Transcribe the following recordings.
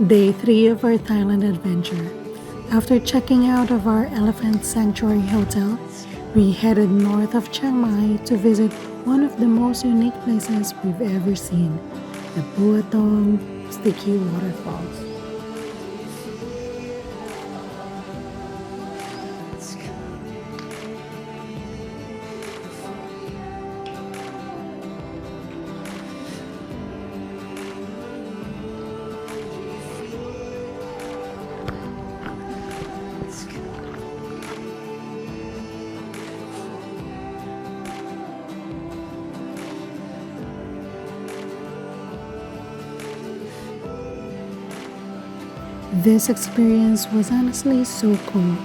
Day 3 of our Thailand adventure. After checking out of our elephant sanctuary hotel, we headed north of Chiang Mai to visit one of the most unique places we've ever seen, the Bua Thong Sticky Waterfalls. This experience was honestly so cool.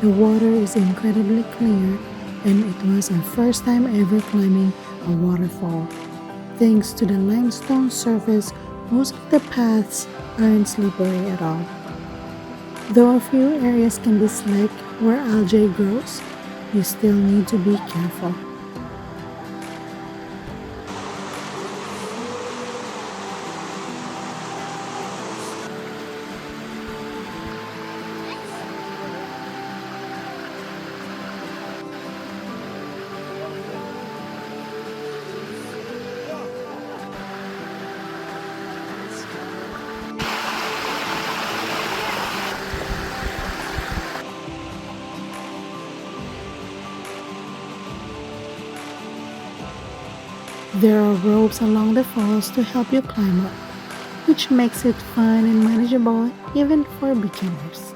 The water is incredibly clear, and it was our first time ever climbing a waterfall. Thanks to the limestone surface, most of the paths aren't slippery at all. Though a few areas can be slick where algae grows, you still need to be careful. There are ropes along the falls to help you climb up, which makes it fun and manageable even for beginners.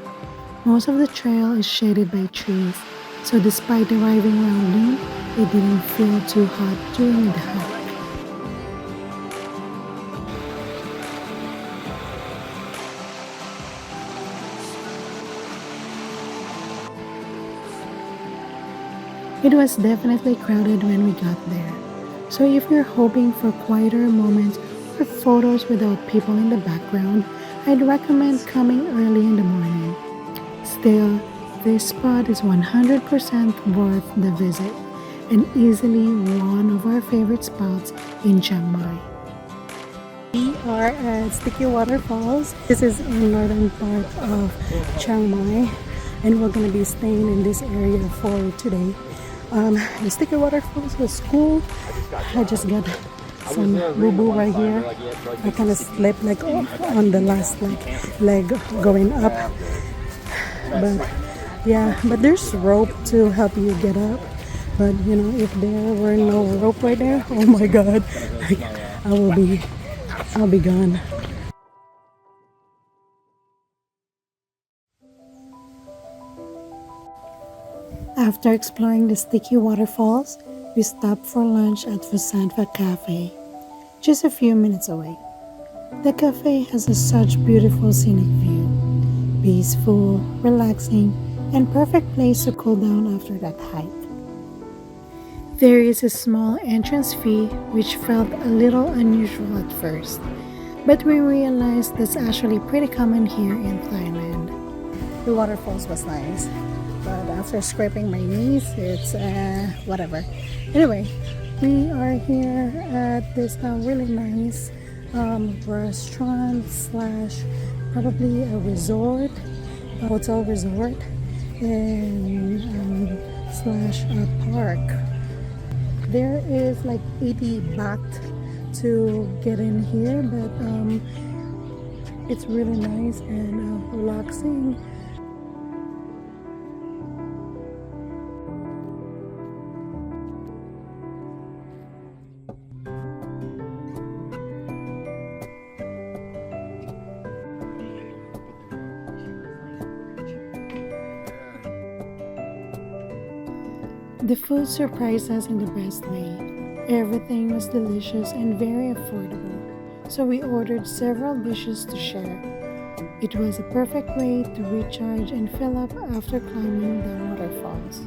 Most of the trail is shaded by trees, so despite arriving around noon, it didn't feel too hot during the hike. It was definitely crowded when we got there. So if you're hoping for quieter moments or photos without people in the background, I'd recommend coming early in the morning. Still, this spot is 100% worth the visit and easily one of our favorite spots in Chiang Mai. We are at Sticky Waterfalls. This is in northern part of Chiang Mai, and we're gonna be staying in this area for today. The Sticky Waterfalls was cool. I just got some boo-boo right here. I kind of slipped like on the last leg going up. But yeah, but there's rope to help you get up. But you know, if there were no rope right there, oh my god, I'll be gone. After exploring the Sticky Waterfalls, we stopped for lunch at Phusanfa Cafe, just a few minutes away. The cafe has such beautiful scenic view, peaceful, relaxing, and perfect place to cool down after that hike. There is a small entrance fee which felt a little unusual at first, but we realized that's actually pretty common here in Thailand. The waterfalls was nice, but after scraping my knees, it's whatever. Anyway, we are here at this really nice restaurant slash probably a resort, a hotel resort, and slash a park. There is like 80 baht to get in here, but it's really nice and relaxing. The food surprised us in the best way. Everything was delicious and very affordable, so we ordered several dishes to share. It was a perfect way to recharge and fill up after climbing the waterfalls.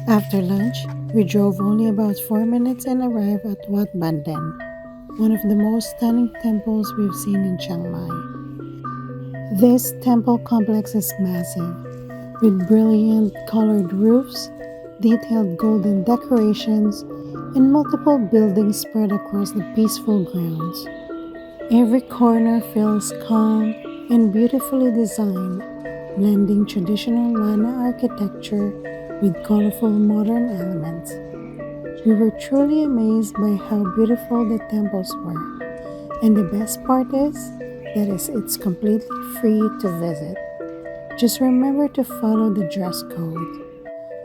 After lunch, we drove only about 4 minutes and arrived at Wat Ban Den, one of the most stunning temples we've seen in Chiang Mai. This temple complex is massive, with brilliant colored roofs, detailed golden decorations, and multiple buildings spread across the peaceful grounds. Every corner feels calm and beautifully designed, blending traditional Lana architecture with colorful modern elements. We were truly amazed by how beautiful the temples were, and the best part is it's completely free to visit. Just remember to follow the dress code.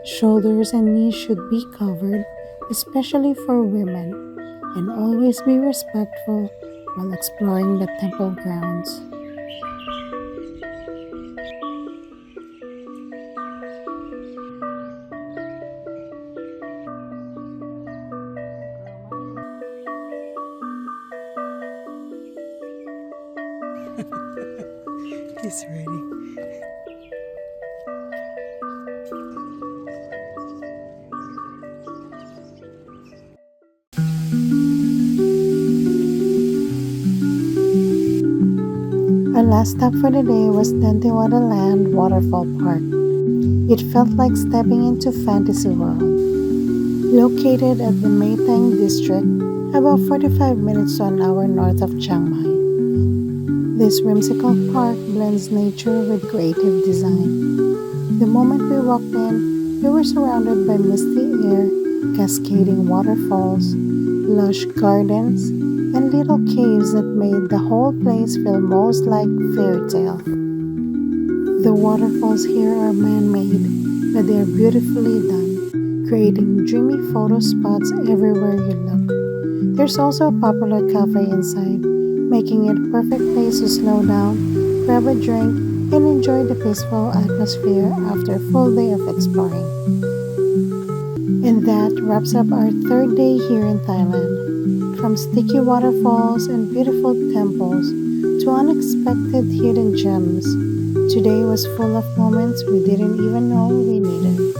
Shoulders and knees should be covered, especially for women, and always be respectful while exploring the temple grounds. He's ready. Our last stop for the day was Land Waterfall Park. It felt like stepping into fantasy world. Located at the Taeng district, about 45 minutes to an hour north of Chiang Mai. This whimsical park blends nature with creative design. The moment we walked in, we were surrounded by misty air, cascading waterfalls, lush gardens, and little caves that made the whole place feel most like fairy tale. The waterfalls here are man-made, but they are beautifully done, creating dreamy photo spots everywhere you look. There's also a popular cafe inside, making it a perfect place to slow down, grab a drink, and enjoy the peaceful atmosphere after a full day of exploring. And that wraps up our third day here in Thailand. From sticky waterfalls and beautiful temples to unexpected hidden gems, today was full of moments we didn't even know we needed.